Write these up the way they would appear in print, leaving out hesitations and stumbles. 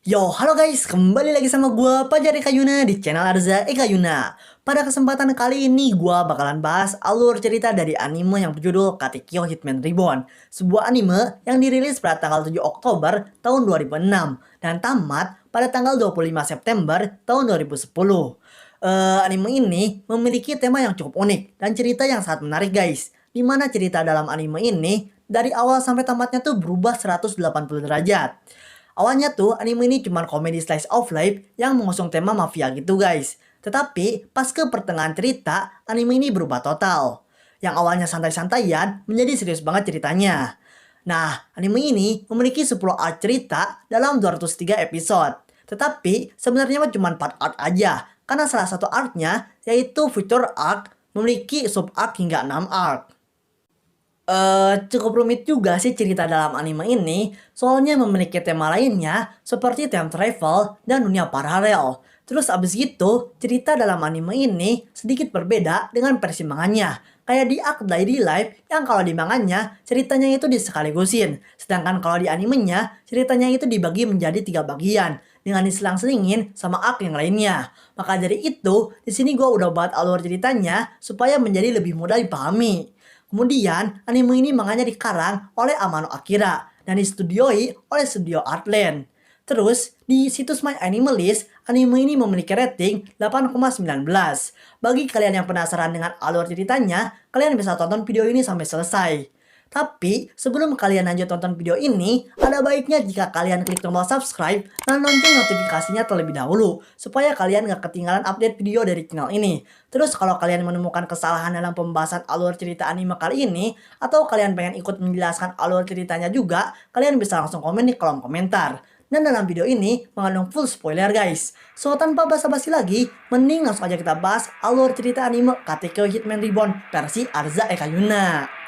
Yo, halo guys, kembali lagi sama gua Fajar Eka Yuna di channel Arza Eka Yuna. Pada kesempatan kali ini gua bakalan bahas alur cerita dari anime yang berjudul Katekyo Hitman Reborn. Sebuah anime yang dirilis pada tanggal 7 Oktober tahun 2006 dan tamat pada tanggal 25 September tahun 2010. Anime ini memiliki tema yang cukup unik dan cerita yang sangat menarik guys. Dimana cerita dalam anime ini dari awal sampai tamatnya tuh berubah 180 derajat. Awalnya tuh anime ini cuma komedi slice of life yang mengusung tema mafia gitu guys. Tetapi pas ke pertengahan cerita, anime ini berubah total. Yang awalnya santai-santaian menjadi serius banget ceritanya. Nah, anime ini memiliki 10 arc cerita dalam 203 episode. Tetapi sebenarnya cuma 4 arc aja. Karena salah satu arc-nya yaitu Future Arc memiliki sub arc hingga 6 arc. Cukup rumit juga sih cerita dalam anime ini, soalnya memiliki tema lainnya seperti time travel dan dunia paralel. Terus abis itu, cerita dalam anime ini sedikit berbeda dengan versi manganya. Kayak di Arc Daily Life yang kalau di manganya ceritanya itu disekaligusin. Sedangkan kalau di animenya ceritanya itu dibagi menjadi 3 bagian dengan diselang-selingin sama arc yang lainnya. Maka dari itu, di sini gue udah buat alur ceritanya supaya menjadi lebih mudah dipahami. Kemudian, anime ini manganya dikarang oleh Amano Akira dan distudioi oleh studio Artland. Terus, di situs My Animalist, anime ini memiliki rating 8,19. Bagi kalian yang penasaran dengan alur ceritanya, kalian bisa tonton video ini sampai selesai. Tapi, sebelum kalian lanjut tonton video ini, ada baiknya jika kalian klik tombol subscribe dan lonceng notifikasinya terlebih dahulu, supaya kalian gak ketinggalan update video dari channel ini. Terus kalau kalian menemukan kesalahan dalam pembahasan alur cerita anime kali ini, atau kalian pengen ikut menjelaskan alur ceritanya juga, kalian bisa langsung komen di kolom komentar. Dan dalam video ini mengandung full spoiler guys. So tanpa basa-basi lagi, mending langsung aja kita bahas alur cerita anime Katekyo Hitman Reborn versi Arza Eka Yuna.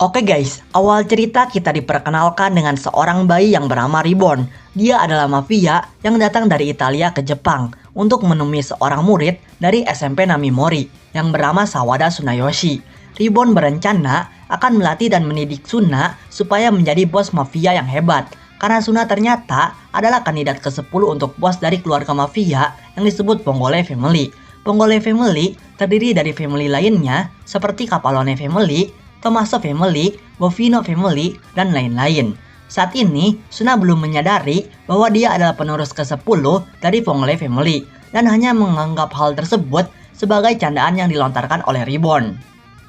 Oke guys, awal cerita kita diperkenalkan dengan seorang bayi yang bernama Reborn. Dia adalah mafia yang datang dari Italia ke Jepang untuk menemui seorang murid dari SMP Namimori yang bernama Sawada Tsunayoshi. Reborn berencana akan melatih dan mendidik Suna supaya menjadi bos mafia yang hebat. Karena Suna ternyata adalah kandidat ke-10 untuk bos dari keluarga mafia yang disebut Pongole Family. Pongole Family terdiri dari family lainnya seperti Capalone Family, Tommaso Family, Bovino Family, dan lain-lain. Saat ini, Suna belum menyadari bahwa dia adalah penerus ke-10 dari Pongole Family dan hanya menganggap hal tersebut sebagai candaan yang dilontarkan oleh Reborn.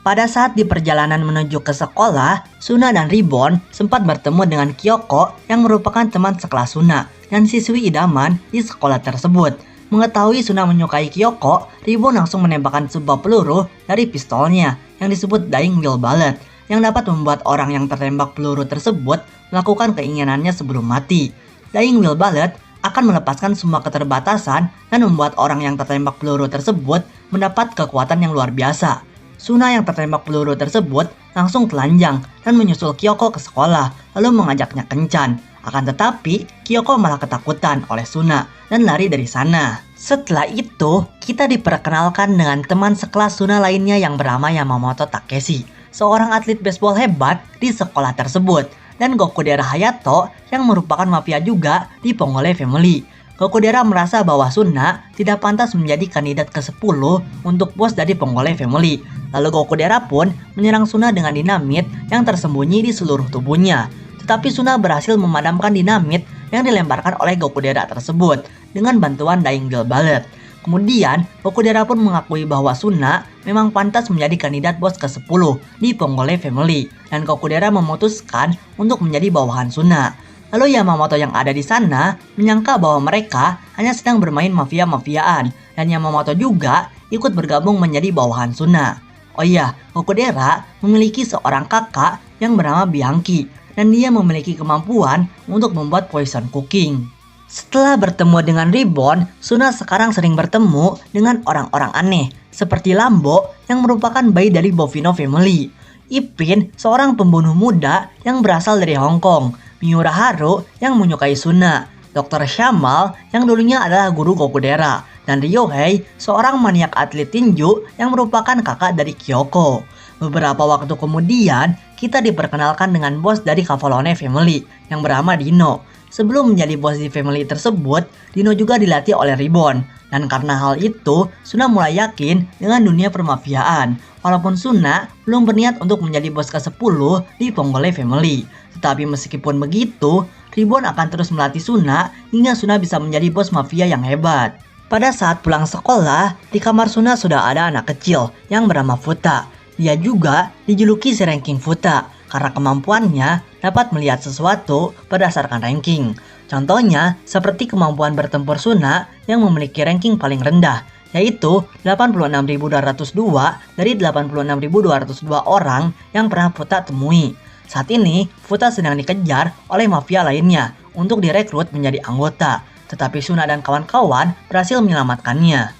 Pada saat di perjalanan menuju ke sekolah, Suna dan Reborn sempat bertemu dengan Kyoko yang merupakan teman sekelas Suna dan siswi idaman di sekolah tersebut. Mengetahui Suna menyukai Kyoko, Reborn langsung menembakkan sebuah peluru dari pistolnya yang disebut Dying Will Bullet yang dapat membuat orang yang tertembak peluru tersebut melakukan keinginannya sebelum mati. Dying Will Bullet akan melepaskan semua keterbatasan dan membuat orang yang tertembak peluru tersebut mendapat kekuatan yang luar biasa. Suna yang tertembak peluru tersebut langsung telanjang dan menyusul Kyoko ke sekolah lalu mengajaknya kencan. Akan tetapi, Kyoko malah ketakutan oleh Suna dan lari dari sana. Setelah itu, kita diperkenalkan dengan teman sekelas Suna lainnya yang bernama Yamamoto Takeshi, seorang atlet baseball hebat di sekolah tersebut, dan Gokudera Hayato yang merupakan mafia juga di Pongole Family. Gokudera merasa bahwa Suna tidak pantas menjadi kandidat ke-10 untuk bos dari Pongole Family. Lalu Gokudera pun menyerang Suna dengan dinamit yang tersembunyi di seluruh tubuhnya. Tetapi Suna berhasil memadamkan dinamit yang dilemparkan oleh Gokudera tersebut dengan bantuan Dying Will Bullet. Kemudian, Gokudera pun mengakui bahwa Suna memang pantas menjadi kandidat bos ke-10 di Pongole Family dan Gokudera memutuskan untuk menjadi bawahan Suna. Lalu Yamamoto yang ada di sana menyangka bahwa mereka hanya sedang bermain mafia-mafiaan dan Yamamoto juga ikut bergabung menjadi bawahan Suna. Oh iya, Gokudera memiliki seorang kakak yang bernama Bianchi dan dia memiliki kemampuan untuk membuat poison cooking. Setelah bertemu dengan Ribbon, Suna sekarang sering bertemu dengan orang-orang aneh, seperti Lambo yang merupakan bayi dari Bovino Family, Ipin, seorang pembunuh muda yang berasal dari Hong Kong, Miura Haru yang menyukai Suna, Dr. Shamal yang dulunya adalah guru Gokudera, dan Ryohei, seorang maniak atlet tinju yang merupakan kakak dari Kyoko. Beberapa waktu kemudian, kita diperkenalkan dengan bos dari Cavolone Family yang bernama Dino. Sebelum menjadi bos di family tersebut, Dino juga dilatih oleh Ribbon. Dan karena hal itu, Suna mulai yakin dengan dunia permafiaan. Walaupun Suna belum berniat untuk menjadi bos ke-10 di Ponggole Family. Tetapi meskipun begitu, Ribbon akan terus melatih Suna hingga Suna bisa menjadi bos mafia yang hebat. Pada saat pulang sekolah, di kamar Suna sudah ada anak kecil yang bernama Futa. Dia juga dijuluki si ranking Futa karena kemampuannya dapat melihat sesuatu berdasarkan ranking. Contohnya seperti kemampuan bertempur Suna yang memiliki ranking paling rendah, yaitu 86.202 dari 86.202 orang yang pernah Futa temui. Saat ini, Futa sedang dikejar oleh mafia lainnya untuk direkrut menjadi anggota, tetapi Suna dan kawan-kawan berhasil menyelamatkannya.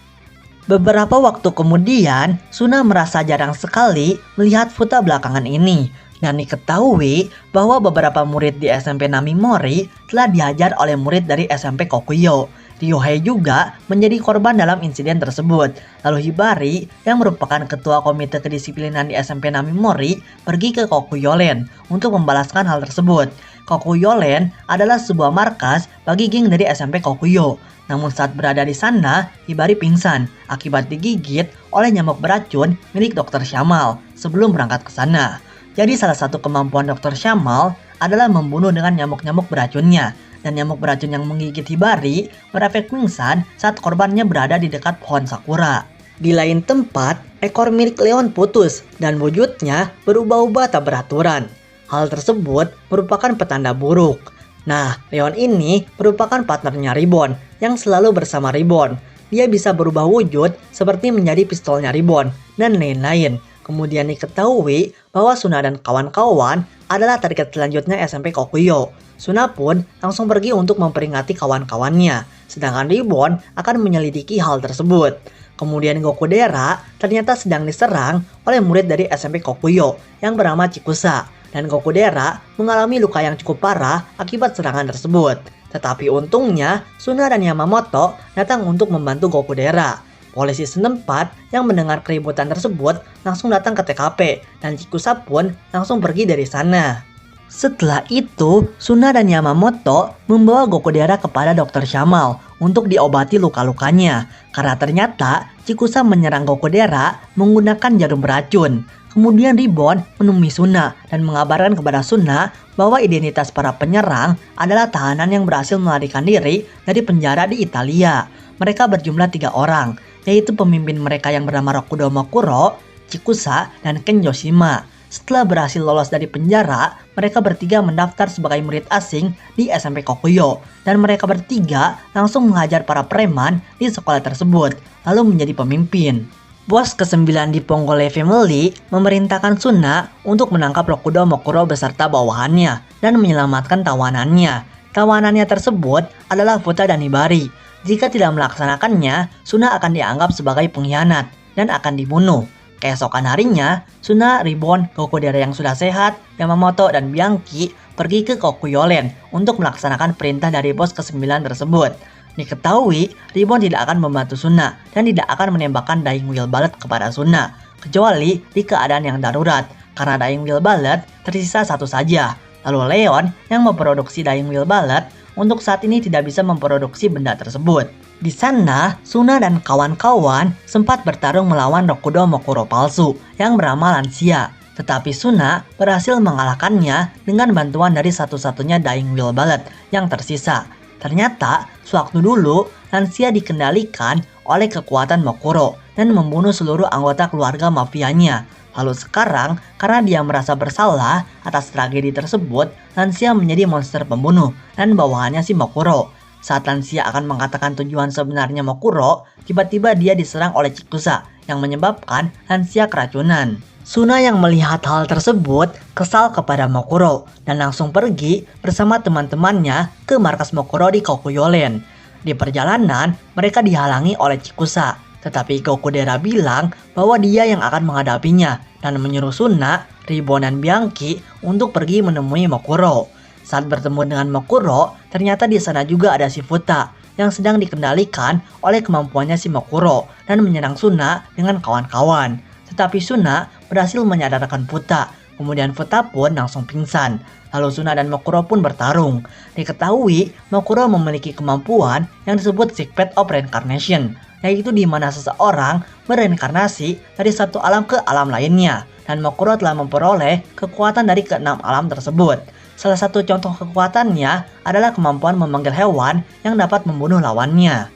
Beberapa waktu kemudian, Suna merasa jarang sekali melihat Futa belakangan ini. Dan diketahui bahwa beberapa murid di SMP Namimori telah dihajar oleh murid dari SMP Kokuyo. Ryohei juga menjadi korban dalam insiden tersebut. Lalu Hibari, yang merupakan ketua komite kedisiplinan di SMP Namimori, pergi ke Kokuyolen untuk membalaskan hal tersebut. Kokuyolen adalah sebuah markas bagi geng dari SMP Kokuyo. Namun saat berada di sana, Hibari pingsan akibat digigit oleh nyamuk beracun milik Dr. Shamal sebelum berangkat ke sana. Jadi salah satu kemampuan Dr. Shamal adalah membunuh dengan nyamuk-nyamuk beracunnya. Dan nyamuk beracun yang menggigit Hibari berefek pingsan saat korbannya berada di dekat pohon sakura. Di lain tempat, ekor milik Leon putus dan wujudnya berubah-ubah tak beraturan. Hal tersebut merupakan petanda buruk. Nah, Leon ini merupakan partnernya Ribbon yang selalu bersama Ribbon. Dia bisa berubah wujud seperti menjadi pistolnya Ribbon dan lain-lain. Kemudian diketahui bahwa Suna dan kawan-kawan adalah target selanjutnya SMP Kokuyo. Suna pun langsung pergi untuk memperingati kawan-kawannya, sedangkan Ribbon akan menyelidiki hal tersebut. Kemudian Gokudera ternyata sedang diserang oleh murid dari SMP Kokuyo yang bernama Chikusa, dan Gokudera mengalami luka yang cukup parah akibat serangan tersebut. Tetapi untungnya Suna dan Yamamoto datang untuk membantu Gokudera. Polisi setempat yang mendengar keributan tersebut langsung datang ke TKP dan Chikusa pun langsung pergi dari sana. Setelah itu, Suna dan Yamamoto membawa Gokudera kepada Dr. Shamal untuk diobati luka-lukanya karena ternyata Chikusa menyerang Gokudera menggunakan jarum beracun. Kemudian Ribbon menemui Suna dan mengabarkan kepada Suna bahwa identitas para penyerang adalah tahanan yang berhasil melarikan diri dari penjara di Italia. Mereka berjumlah 3 orang, yaitu pemimpin mereka yang bernama Rakudo Makuro, Chikusa, dan Ken Yoshima. Setelah berhasil lolos dari penjara, mereka bertiga mendaftar sebagai murid asing di SMP Kokuyo, dan mereka bertiga langsung menghajar para preman di sekolah tersebut, lalu menjadi pemimpin. Bos ke-9 di Ponggole Family memerintahkan Suna untuk menangkap Rakudo Makuro beserta bawahannya dan menyelamatkan tawanannya. Tawanannya tersebut adalah Futa dan Hibari. Jika tidak melaksanakannya, Suna akan dianggap sebagai pengkhianat dan akan dibunuh. Keesokan harinya, Suna, Ribbon, Gokudera yang sudah sehat, Yamamoto, dan Bianchi pergi ke Kokuyolen untuk melaksanakan perintah dari bos ke-9 tersebut. Diketahui, Ribbon tidak akan membantu Suna dan tidak akan menembakkan Dying Wheel Bullet kepada Suna, kecuali di keadaan yang darurat, karena Dying Wheel Bullet tersisa satu saja. Lalu Leon yang memproduksi Dying Wheel Bullet untuk saat ini tidak bisa memproduksi benda tersebut. Di sana, Suna dan kawan-kawan sempat bertarung melawan Rakudo Makuro palsu yang bernama Lancia. Tetapi Suna berhasil mengalahkannya dengan bantuan dari satu-satunya Dying Wheel Bullet yang tersisa. Ternyata, sewaktu dulu, Lancia dikendalikan oleh kekuatan Makuro dan membunuh seluruh anggota keluarga mafianya. Lalu sekarang, karena dia merasa bersalah atas tragedi tersebut, Lancia menjadi monster pembunuh dan bawahannya si Makuro. Saat Lansia akan mengatakan tujuan sebenarnya Mokuro, tiba-tiba dia diserang oleh Chikusa yang menyebabkan Lansia keracunan. Suna yang melihat hal tersebut kesal kepada Mokuro dan langsung pergi bersama teman-temannya ke markas Mokuro di Kokuyolen. Di perjalanan, mereka dihalangi oleh Chikusa, tetapi Gokudera bilang bahwa dia yang akan menghadapinya dan menyuruh Suna, Ribbon, dan Bianchi untuk pergi menemui Mokuro. Saat bertemu dengan Mokuro, ternyata di sana juga ada si Futa yang sedang dikendalikan oleh kemampuannya si Mokuro dan menyerang Suna dengan kawan-kawan. Tetapi Suna berhasil menyadarkan Futa, kemudian Futa pun langsung pingsan. Lalu Suna dan Mokuro pun bertarung. Diketahui Mokuro memiliki kemampuan yang disebut Secret of Reincarnation, yaitu di mana seseorang bereinkarnasi dari satu alam ke alam lainnya, dan Mokuro telah memperoleh kekuatan dari keenam alam tersebut. Salah satu contoh kekuatannya adalah kemampuan memanggil hewan yang dapat membunuh lawannya.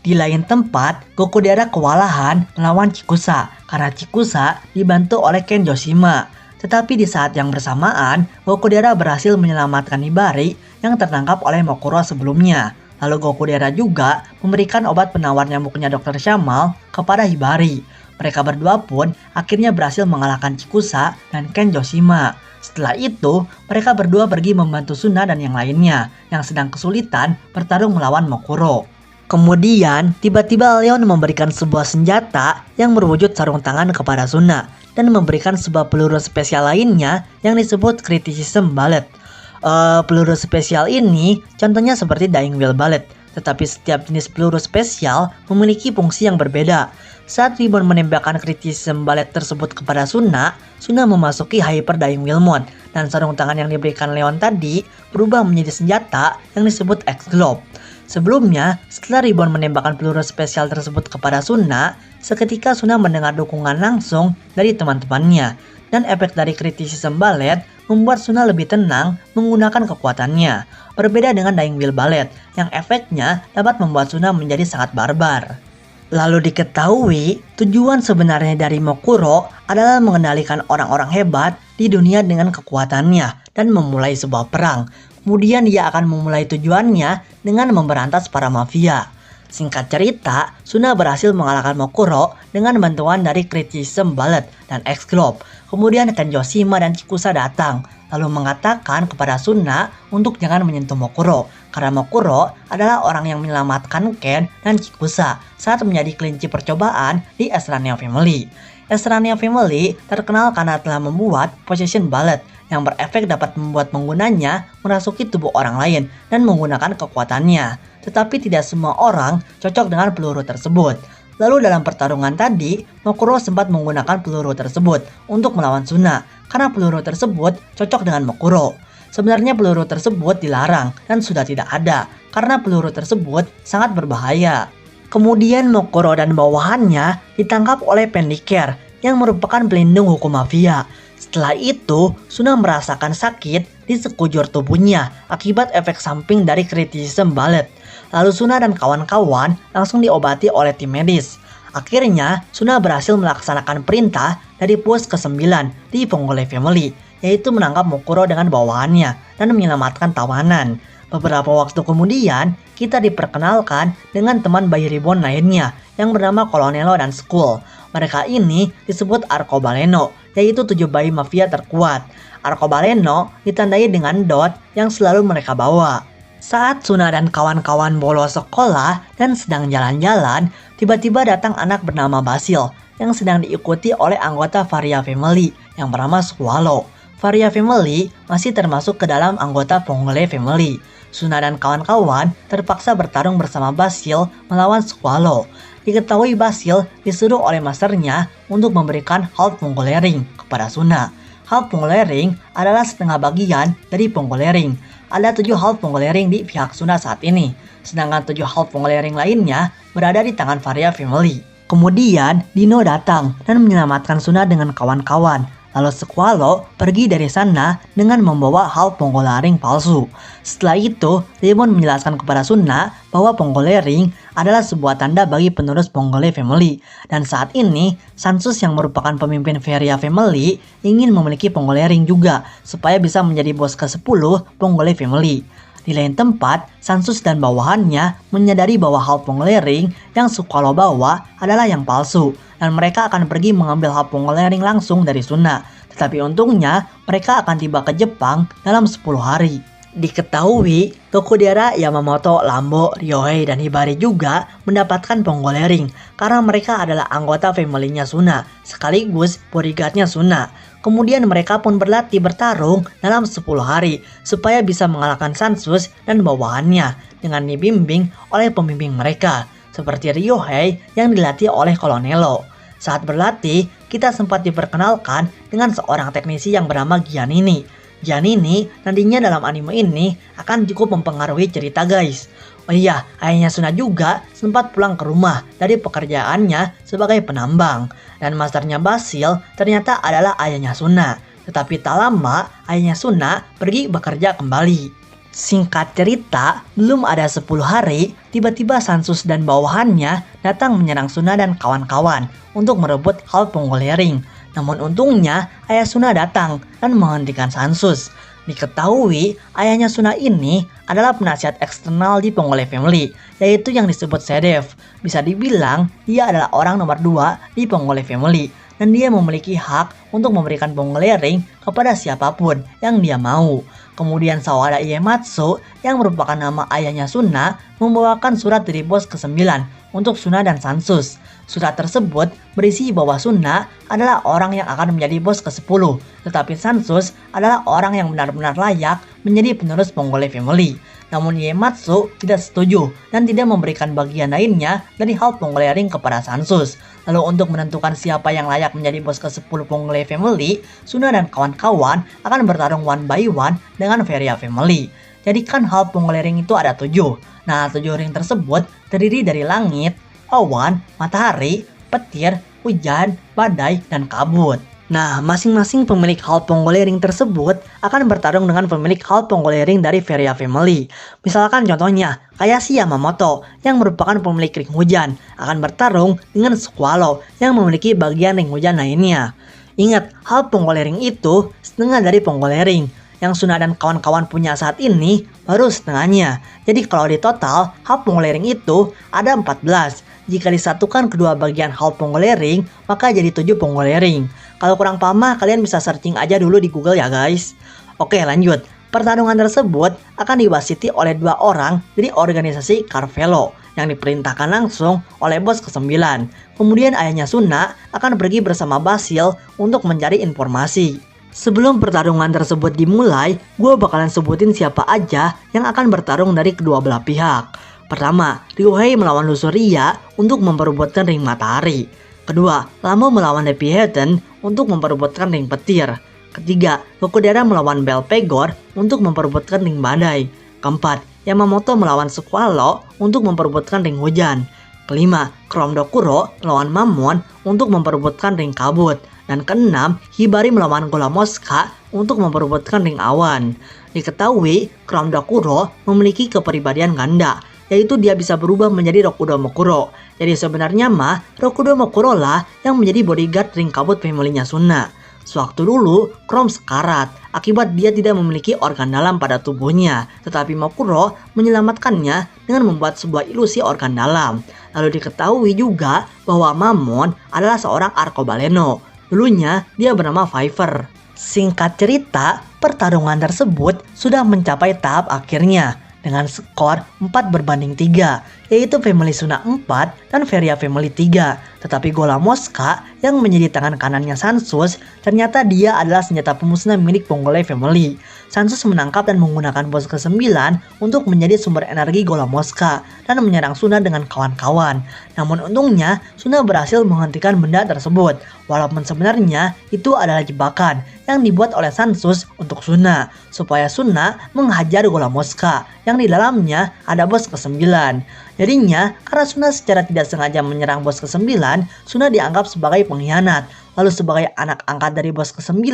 Di lain tempat, Gokudera kewalahan melawan Chikusa karena Chikusa dibantu oleh Kenjoshima. Tetapi di saat yang bersamaan, Gokudera berhasil menyelamatkan Hibari yang tertangkap oleh Mokuro sebelumnya. Lalu Gokudera juga memberikan obat penawar nyamuknya Dr. Shamal kepada Hibari. Mereka berdua pun akhirnya berhasil mengalahkan Chikusa dan Kenjoshima. Setelah itu, mereka berdua pergi membantu Suna dan yang lainnya yang sedang kesulitan bertarung melawan Mokuro. Kemudian, tiba-tiba Leon memberikan sebuah senjata yang berwujud sarung tangan kepada Suna dan memberikan sebuah peluru spesial lainnya yang disebut Criticism Bullet. Peluru spesial ini contohnya seperti Dying Will Bullet, tetapi setiap jenis peluru spesial memiliki fungsi yang berbeda. Saat Ribbon menembakkan Criticism Bullet tersebut kepada Suna, Suna memasuki Hyper Dying Will Mode dan sarung tangan yang diberikan Leon tadi berubah menjadi senjata yang disebut X-Globe. Sebelumnya, setelah Ribbon menembakkan peluru spesial tersebut kepada Suna, seketika Suna mendengar dukungan langsung dari teman-temannya, dan efek dari Criticism Bullet membuat Suna lebih tenang menggunakan kekuatannya. Berbeda dengan Dying Will Bullet, yang efeknya dapat membuat Suna menjadi sangat barbar. Lalu diketahui, tujuan sebenarnya dari Mokuro adalah mengendalikan orang-orang hebat di dunia dengan kekuatannya dan memulai sebuah perang. Kemudian dia akan memulai tujuannya dengan memberantas para mafia. Singkat cerita, Suna berhasil mengalahkan Mokuro dengan bantuan dari Criticism Bullet dan X-Globe. Kemudian Kenjoshima dan Chikusa datang, lalu mengatakan kepada Suna untuk jangan menyentuh Mokuro, karena Mokuro adalah orang yang menyelamatkan Ken dan Chikusa saat menjadi kelinci percobaan di Esrania Family. Esrania Family terkenal karena telah membuat Possession Bullet yang berefek dapat membuat penggunanya merasuki tubuh orang lain dan menggunakan kekuatannya. Tetapi tidak semua orang cocok dengan peluru tersebut. Lalu dalam pertarungan tadi, Mokuro sempat menggunakan peluru tersebut untuk melawan Suna karena peluru tersebut cocok dengan Mokuro. Sebenarnya peluru tersebut dilarang dan sudah tidak ada karena peluru tersebut sangat berbahaya. Kemudian Mokuro dan bawahannya ditangkap oleh Pendicare yang merupakan pelindung hukum mafia. Setelah itu, Suna merasakan sakit di sekujur tubuhnya akibat efek samping dari Criticism Bullet. Lalu Suna dan kawan-kawan langsung diobati oleh tim medis. Akhirnya, Suna berhasil melaksanakan perintah dari pos ke-9 di Ponggole Family, yaitu menangkap Mokuro dengan bawahannya dan menyelamatkan tawanan. Beberapa waktu kemudian, kita diperkenalkan dengan teman bayi Ribbon lainnya yang bernama Colonello dan Skull. Mereka ini disebut Arcobaleno, yaitu 7 bayi mafia terkuat. Arcobaleno ditandai dengan dot yang selalu mereka bawa. Saat Suna dan kawan-kawan bolos sekolah dan sedang jalan-jalan, tiba-tiba datang anak bernama Basil yang sedang diikuti oleh anggota Varia Family yang bernama Squalo. Varia Family masih termasuk ke dalam anggota Ponggole Family. Suna dan kawan-kawan terpaksa bertarung bersama Basil melawan Squalo. Diketahui Basil disuruh oleh masternya untuk memberikan Half Ponggole Ring kepada Suna. Half Ponggole Ring adalah setengah bagian dari Ponggole Ring. Ada 7 Half Ponggole Ring di pihak Suna saat ini, sedangkan 7 Half Ponggole Ring lainnya berada di tangan Varia Family. Kemudian Dino datang dan menyelamatkan Suna dengan kawan-kawan. Lalu Squalo pergi dari sana dengan membawa Half Ponggole Ring palsu. Setelah itu, Ribbon menjelaskan kepada Suna bahwa Ponggole Ring adalah sebuah tanda bagi penerus Ponggole Family. Dan saat ini, Sansus yang merupakan pemimpin Varia Family ingin memiliki Ponggole Ring juga, supaya bisa menjadi bos ke-10 Ponggole Family. Di lain tempat, Sansus dan bawahannya menyadari bahwa hal Ponggolering yang Squalo bawa adalah yang palsu, dan mereka akan pergi mengambil hal Ponggolering langsung dari Suna. Tetapi untungnya, mereka akan tiba ke Jepang dalam 10 hari. Diketahui, Tokudera, Yamamoto, Lambo, Ryohei, dan Hibari juga mendapatkan Ponggolering karena mereka adalah anggota family-nya Suna, sekaligus bodyguard-nya Suna. Kemudian mereka pun berlatih bertarung dalam 10 hari supaya bisa mengalahkan Sansus dan bawahannya dengan dibimbing oleh pembimbing mereka, seperti Ryohei yang dilatih oleh Colonello. Saat berlatih, kita sempat diperkenalkan dengan seorang teknisi yang bernama Giannini. Giannini nantinya dalam anime ini akan cukup mempengaruhi cerita guys. Oh iya, ayahnya Suna juga sempat pulang ke rumah dari pekerjaannya sebagai penambang. Dan masternya Basil ternyata adalah ayahnya Suna. Tetapi tak lama ayahnya Suna pergi bekerja kembali. Singkat cerita, belum ada 10 hari, tiba-tiba Sansus dan bawahannya datang menyerang Suna dan kawan-kawan untuk merebut hal Ponggolering. Namun untungnya ayah Suna datang dan menghentikan Sansus. Diketahui ayahnya Suna ini adalah penasihat eksternal di Ponggole Family, yaitu yang disebut Sedev. Bisa dibilang dia adalah orang nomor 2 di Ponggole Family, dan dia memiliki hak untuk memberikan Ponggolering kepada siapapun yang dia mau. Kemudian Sawada Iematsu yang merupakan nama ayahnya Suna membawakan surat dari bos ke-9 untuk Suna dan Sansus. Surat tersebut berisi bahwa Suna adalah orang yang akan menjadi bos ke-10, tetapi Sansus adalah orang yang benar-benar layak menjadi penerus Ponggole Family. Namun Iematsu tidak setuju dan tidak memberikan bagian lainnya dari hal Ponggolering kepada Sansus. Lalu untuk menentukan siapa yang layak menjadi bos ke-10 Ponggole Family, Suna dan kawan-kawan akan bertarung one by one dengan Varia Family. Jadi kan hal Ponggolering itu ada 7. Nah, 7 ring tersebut terdiri dari langit, awan, matahari, petir, hujan, badai, dan kabut. Nah, masing-masing pemilik hal Ponggolering tersebut akan bertarung dengan pemilik hal Ponggolering dari Varia Family. Misalkan contohnya, kayak si Yamamoto yang merupakan pemilik ring hujan akan bertarung dengan Squalo yang memiliki bagian ring hujan lainnya. Ingat, hal Ponggolering itu setengah dari Ponggolering. Yang Suna dan kawan-kawan punya saat ini baru setengahnya. Jadi kalau di total, hal Ponggolering itu ada 14. Jika disatukan kedua bagian hal Ponggolering, maka jadi 7 Ponggolering. Kalau kurang paham, kalian bisa searching aja dulu di Google ya guys. Oke, lanjut. Pertarungan tersebut akan diwasiti oleh 2 orang dari organisasi Carvelo yang diperintahkan langsung oleh bos ke-9. Kemudian ayahnya Suna akan pergi bersama Basil untuk mencari informasi. Sebelum pertarungan tersebut dimulai, gue bakalan sebutin siapa aja yang akan bertarung dari kedua belah pihak. Pertama, Ryohei melawan Lusuria untuk memperebutkan ring matahari. Kedua, Lambo melawan Happy Heaven untuk memperebutkan ring petir. Ketiga, Tokudera melawan Belpegor untuk memperebutkan ring badai. Keempat, Yamamoto melawan Squalo untuk memperebutkan ring hujan. Kelima, Chrome Dokuro melawan Mammon untuk memperebutkan ring kabut. Dan keenam, Hibari melawan Gola Mosca untuk memperebutkan ring awan. Diketahui, Chrome Dokuro memiliki kepribadian ganda, yaitu dia bisa berubah menjadi Rokudo Mokuro. Jadi sebenarnya mah, Rokudo Mokuro lah yang menjadi bodyguard ring kabut family-nya Suna. Sewaktu dulu, Chrome sekarat akibat dia tidak memiliki organ dalam pada tubuhnya, tetapi Mokuro menyelamatkannya dengan membuat sebuah ilusi organ dalam. Lalu diketahui juga bahwa Mammon adalah seorang arkobaleno. Dulunya dia bernama Viper. Singkat cerita, pertarungan tersebut sudah mencapai tahap akhirnya dengan skor 4-3, yaitu Family Suna 4 dan Varia Family 3. Tetapi Gola Mosca yang menjadi tangan kanannya Sansus, ternyata dia adalah senjata pemusnah milik Ponggole Family. Sansus menangkap dan menggunakan bos ke-9 untuk menjadi sumber energi Gola Mosca dan menyerang Suna dengan kawan-kawan. Namun untungnya Suna berhasil menghentikan benda tersebut, walaupun sebenarnya itu adalah jebakan yang dibuat oleh Sansus untuk Suna, supaya Suna menghajar Gola Mosca yang di dalamnya ada bos ke-9. Jadinya, karena Suna secara tidak sengaja menyerang bos ke-9, Suna dianggap sebagai pengkhianat. Lalu sebagai anak angkat dari bos ke-9,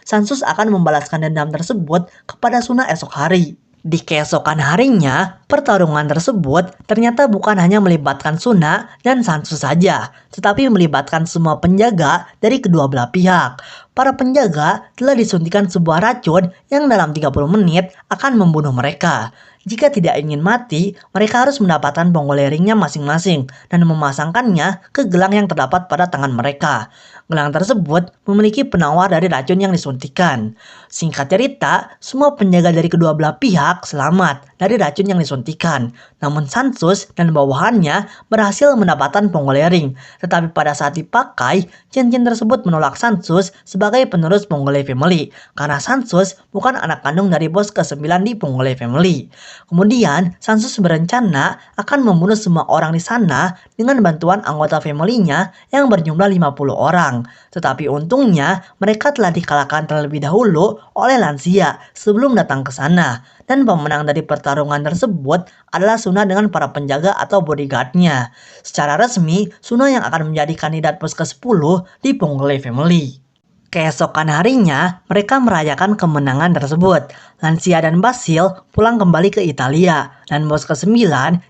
Sansus akan membalaskan dendam tersebut kepada Suna esok hari. Di keesokan harinya, pertarungan tersebut ternyata bukan hanya melibatkan Suna dan Sansus saja, tetapi melibatkan semua penjaga dari kedua belah pihak. Para penjaga telah disuntikan sebuah racun yang dalam 30 menit akan membunuh mereka. Jika tidak ingin mati, mereka harus mendapatkan ponggolei ringnya masing-masing dan memasangkannya ke gelang yang terdapat pada tangan mereka. Gelang tersebut memiliki penawar dari racun yang disuntikan. Singkat cerita, semua penjaga dari kedua belah pihak selamat dari racun yang disuntikan. Namun Sansus dan bawahannya berhasil mendapatkan ponggolei ring. Tetapi pada saat dipakai, cincin tersebut menolak Sansus sebagai penerus Ponggolei Family. Karena Sansus bukan anak kandung dari bos ke-9 di Ponggolei Family. Kemudian, Sansus berencana akan membunuh semua orang di sana dengan bantuan anggota family-nya yang berjumlah 50 orang. Tetapi untungnya mereka telah dikalahkan terlebih dahulu oleh Lancia sebelum datang ke sana. Dan pemenang dari pertarungan tersebut adalah Suna dengan para penjaga atau bodyguard-nya. Secara resmi, Suna yang akan menjadi kandidat bos ke-10 di Ponggolei Family. Keesokan harinya, mereka merayakan kemenangan tersebut. Lancia dan Basil pulang kembali ke Italia, dan bos ke-9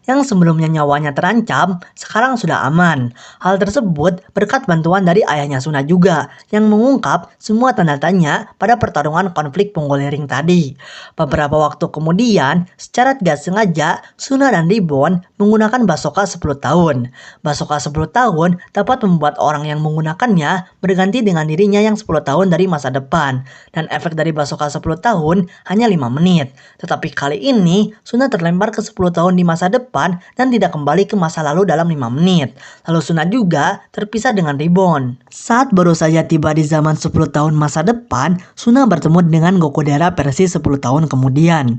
yang sebelumnya nyawanya terancam, sekarang sudah aman. Hal tersebut berkat bantuan dari ayahnya Suna juga, yang mengungkap semua tanda tanya pada pertarungan konflik Ponggolei Ring tadi. Beberapa waktu kemudian, secara tidak sengaja, Suna dan Ribbon menggunakan Basoka 10 tahun. Basoka 10 tahun dapat membuat orang yang menggunakannya berganti dengan dirinya yang 10 tahun dari masa depan. Dan efek dari Basoka 10 tahun hanya 5 menit. Tetapi kali ini, Suna terlempar ke 10 tahun di masa depan dan tidak kembali ke masa lalu dalam 5 menit. Lalu Suna juga terpisah dengan Ribbon. Saat baru saja tiba di zaman 10 tahun masa depan, Suna bertemu dengan Gokodera versi 10 tahun kemudian.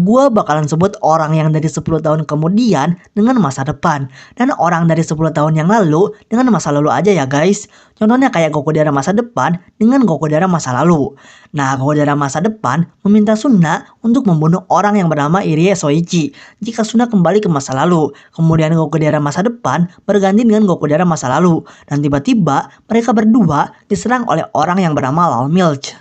Gua bakalan sebut orang yang dari 10 tahun kemudian dengan masa depan, dan orang dari 10 tahun yang lalu dengan masa lalu aja ya guys. Contohnya kayak Gokodera masa depan dengan Gokodera masa lalu. Nah, Gokodera masa depan meminta Suna untuk membunuh orang yang bernama Irie Soichi jika Suna kembali ke masa lalu. Kemudian Gokodera masa depan berganti dengan Gokodera masa lalu, dan tiba-tiba mereka berdua diserang oleh orang yang bernama Lal Milch.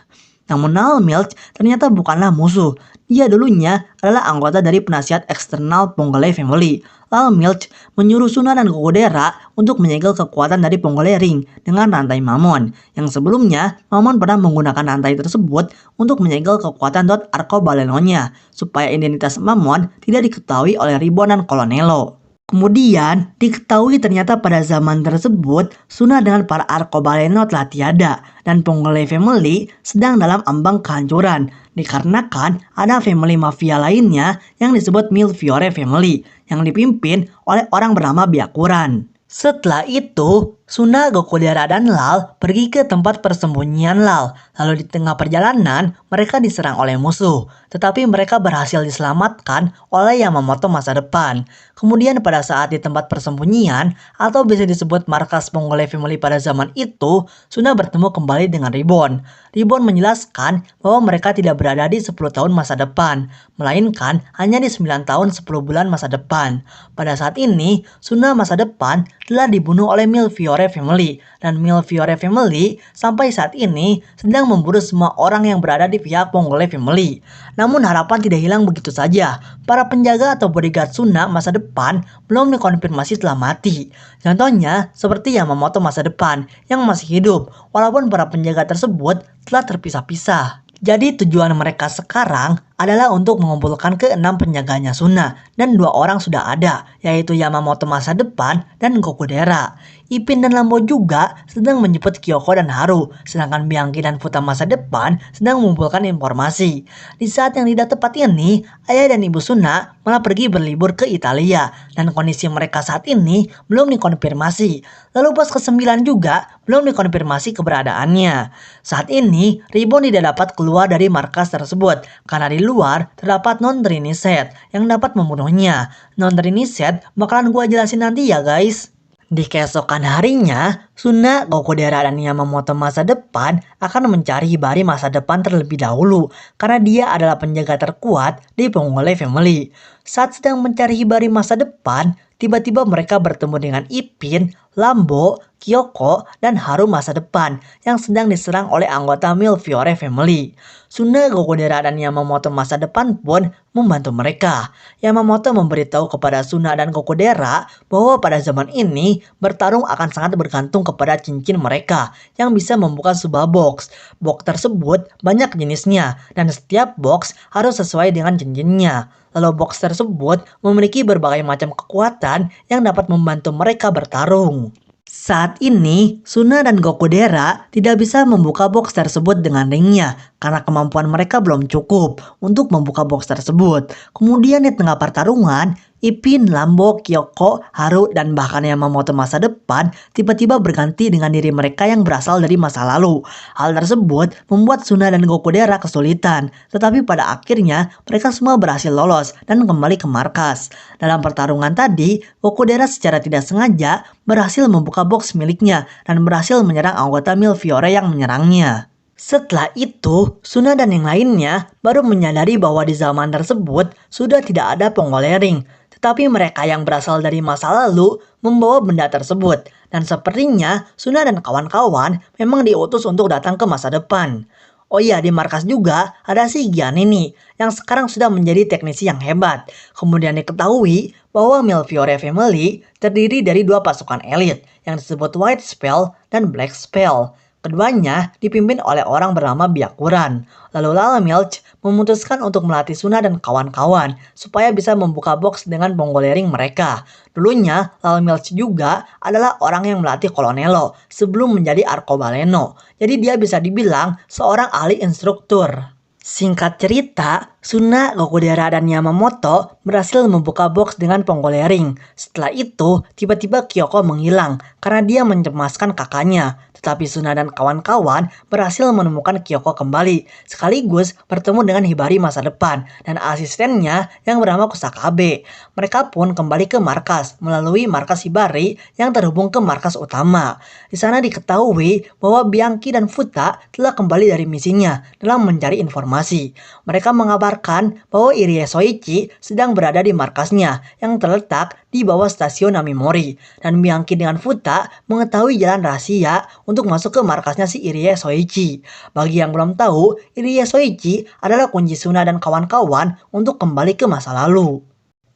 Namun Lal Milch ternyata bukanlah musuh. Dia dulunya adalah anggota dari penasihat eksternal Ponggolei Family. Lal Milch menyuruh Suna dan Gokodera untuk menyegel kekuatan dari Ponggolei Ring dengan rantai Mamon. Yang sebelumnya, Mamon pernah menggunakan rantai tersebut untuk menyegel kekuatan Dot Arcobaleno-nya, supaya identitas Mamon tidak diketahui oleh Ribbon dan Colonello. Kemudian, diketahui ternyata pada zaman tersebut, Suna dengan para Arcobaleno telah tiada, dan Ponggolei Family sedang dalam ambang kehancuran, dikarenakan ada family mafia lainnya yang disebut Millefiore Family, yang dipimpin oleh orang bernama Byakuran. Setelah itu, Suna, Gokodera, dan Lal pergi ke tempat persembunyian Lal. Lalu di tengah perjalanan, mereka diserang oleh musuh. Tetapi mereka berhasil diselamatkan oleh Yamamoto masa depan. Kemudian pada saat di tempat persembunyian, atau bisa disebut markas Ponggolei Family pada zaman itu, Suna bertemu kembali dengan Ribbon. Ribbon menjelaskan bahwa mereka tidak berada di 10 tahun masa depan, melainkan hanya di 9 tahun 10 bulan masa depan. Pada saat ini, Suna masa depan telah dibunuh oleh Millefiore Family, dan Millefiore Family sampai saat ini sedang memburu semua orang yang berada di pihak Ponggolei Family. Namun harapan tidak hilang begitu saja. Para penjaga atau bodyguard Suna masa depan belum dikonfirmasi telah mati. Contohnya seperti Yamamoto masa depan yang masih hidup, walaupun para penjaga tersebut telah terpisah-pisah. Jadi tujuan mereka sekarang adalah untuk mengumpulkan ke-6 penjaganya Suna, dan 2 orang sudah ada, yaitu Yamamoto masa depan dan Gokodera. Ipin dan Lambo juga sedang menjemput Kyoko dan Haru, sedangkan Bianchi dan Futa masa depan sedang mengumpulkan informasi. Di saat yang tidak tepat ini, ayah dan ibu Suna malah pergi berlibur ke Italia, dan kondisi mereka saat ini belum dikonfirmasi. Lalu bos ke-9 juga belum dikonfirmasi keberadaannya. Saat ini, Ribbon tidak dapat keluar dari markas tersebut, karena di luar terdapat non-Triniset yang dapat membunuhnya. Non-Triniset bakalan gua jelasin nanti ya guys. Di keesokan harinya, Suna, Gokodera, dan Yamamoto masa depan akan mencari Hibari masa depan terlebih dahulu, karena dia adalah penjaga terkuat di Ponggolei Family. Saat sedang mencari Hibari masa depan, tiba-tiba mereka bertemu dengan Ipin, Lambo, Kyoko, dan Haru masa depan yang sedang diserang oleh anggota Milfiore Family. Suna, Gokodera, dan Yamamoto masa depan pun membantu mereka. Yamamoto memberitahu kepada Suna dan Gokodera bahwa pada zaman ini bertarung akan sangat bergantung kepada cincin mereka yang bisa membuka sebuah box. Box tersebut banyak jenisnya dan setiap box harus sesuai dengan cincinnya. Lalu box tersebut memiliki berbagai macam kekuatan yang dapat membantu mereka bertarung. Saat ini, Suna dan Gokodera tidak bisa membuka box tersebut dengan ringnya karena kemampuan mereka belum cukup untuk membuka box tersebut. Kemudian di tengah pertarungan, Ipin, Lambo, Kyoko, Haru, dan bahkan Yamamoto masa depan tiba-tiba berganti dengan diri mereka yang berasal dari masa lalu. Hal tersebut membuat Suna dan Gokodera kesulitan, tetapi pada akhirnya mereka semua berhasil lolos dan kembali ke markas. Dalam pertarungan tadi, Gokodera secara tidak sengaja berhasil membuka box miliknya dan berhasil menyerang anggota Milfiore yang menyerangnya. Setelah itu, Suna dan yang lainnya baru menyadari bahwa di zaman tersebut sudah tidak ada penggolering. Tetapi mereka yang berasal dari masa lalu membawa benda tersebut. Dan sepertinya Suna dan kawan-kawan memang diutus untuk datang ke masa depan. Oh iya, di markas juga ada si Gian ini yang sekarang sudah menjadi teknisi yang hebat. Kemudian diketahui bahwa Milfiore Family terdiri dari dua pasukan elit yang disebut White Spell dan Black Spell. Keduanya dipimpin oleh orang bernama Byakuran. Lalu Lala Milch memutuskan untuk melatih Suna dan kawan-kawan supaya bisa membuka box dengan penggolering mereka. Dulunya Lala Milch juga adalah orang yang melatih Colonello sebelum menjadi Arcobaleno. Jadi dia bisa dibilang seorang ahli instruktur. Singkat cerita, Suna, Gokodera, dan Yamamoto berhasil membuka box dengan penggolering. Setelah itu, tiba-tiba Kyoko menghilang karena dia mencemaskan kakaknya. Tetapi Suna dan kawan-kawan berhasil menemukan Kyoko kembali, sekaligus bertemu dengan Hibari masa depan dan asistennya yang bernama Kusakabe. Mereka pun kembali ke markas melalui markas Hibari yang terhubung ke markas utama. Di sana diketahui bahwa Bianchi dan Futa telah kembali dari misinya dalam mencari informasi. Mereka mengabarkan bahwa Irie Soichi sedang berada di markasnya yang terletak di bawah stasiun Namimori. Dan Bianchi dengan Futa mengetahui jalan rahasia untuk masuk ke markasnya si Irie Soichi. Bagi yang belum tahu, Irie Soichi adalah kunci Suna dan kawan-kawan untuk kembali ke masa lalu.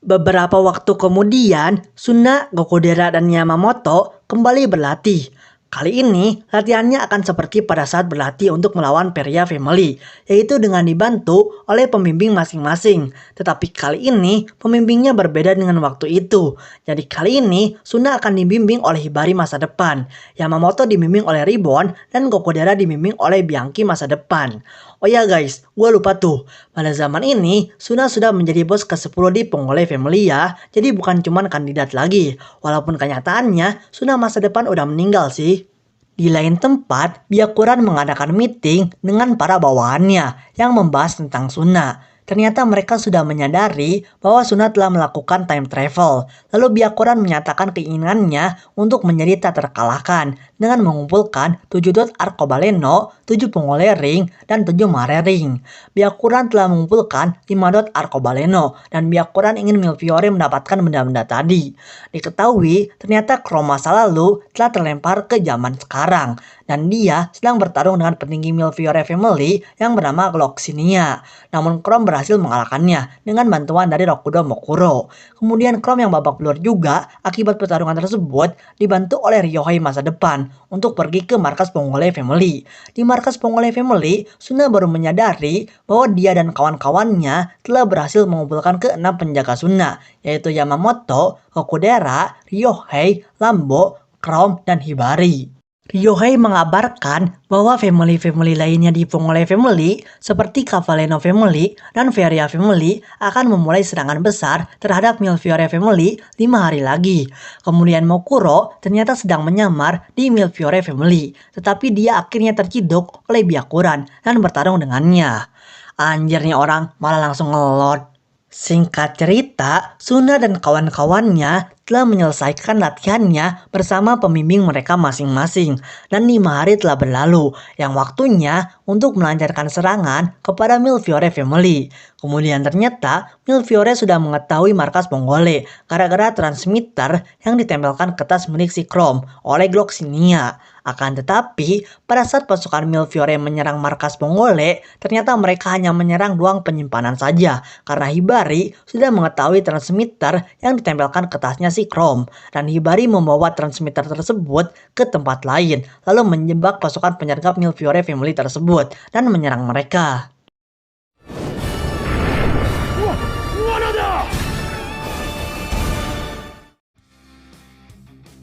Beberapa waktu kemudian, Suna, Gokodera, dan Yamamoto kembali berlatih. Kali ini, latihannya akan seperti pada saat berlatih untuk melawan Peria Family, yaitu dengan dibantu oleh pembimbing masing-masing. Tetapi kali ini, pembimbingnya berbeda dengan waktu itu. Jadi kali ini, Suna akan dibimbing oleh Hibari masa depan, Yamamoto dibimbing oleh Ribbon, dan Gokodera dibimbing oleh Bianchi masa depan. Oh ya guys, gue lupa tuh. Pada zaman ini, Suna sudah menjadi bos ke-10 di Ponggole Family ya. Jadi bukan cuman kandidat lagi. Walaupun kenyataannya, Suna masa depan udah meninggal sih. Di lain tempat, Byakuran mengadakan meeting dengan para bawahannya yang membahas tentang Suna. Ternyata mereka sudah menyadari bahwa Suna telah melakukan time travel. Lalu Byakuran menyatakan keinginannya untuk menjadi tak terkalahkan dengan mengumpulkan 7 dot Arcobaleno, 7 Ponggole Ring, dan 7 Mare Ring. Byakuran telah mengumpulkan 5 dot Arcobaleno dan Byakuran ingin Milfiore mendapatkan benda-benda tadi. Diketahui ternyata Chrome masa lalu telah terlempar ke zaman sekarang dan dia sedang bertarung dengan petinggi Milfiore Family yang bernama Gloxinia. Namun Chrome berhasil mengalahkannya dengan bantuan dari Rokudo Mokuro. Kemudian Chrome yang babak belur juga akibat pertarungan tersebut dibantu oleh Ryohei masa depan untuk pergi ke markas Ponggole Family. Di markas Ponggole Family, Suna baru menyadari bahwa dia dan kawan-kawannya telah berhasil mengumpulkan ke-6 penjaga Suna, yaitu Yamamoto, Gokodera, Ryohei, Lambo, Chrome, dan Hibari. Ryohei mengabarkan bahwa family-family lainnya di Ponggole Family seperti Cavalleno Family dan Feria Family akan memulai serangan besar terhadap Milfiore Family 5 hari lagi. Kemudian Mokuro ternyata sedang menyamar di Milfiore Family, tetapi dia akhirnya terciduk oleh Byakuran dan bertarung dengannya. Anjirnya orang malah langsung ngelot. Singkat cerita, Suna dan kawan-kawannya telah menyelesaikan latihannya bersama pembimbing mereka masing-masing. Dan 5 hari telah berlalu, yang waktunya untuk melancarkan serangan kepada Millefiori family. Kemudian ternyata Millefiori sudah mengetahui markas Mongole gara-gara transmitter yang ditempelkan ke tas milik si Chrome oleh Gloxinia. Akan tetapi, pada saat pasukan Millefiori menyerang markas Mongole, ternyata mereka hanya menyerang ruang penyimpanan saja karena Hibari sudah mengetahui transmitter yang ditempelkan ke tasnya si Chrome, dan Hibari membawa transmitter tersebut ke tempat lain lalu menjebak pasukan penyergap Millefiori family tersebut dan menyerang mereka.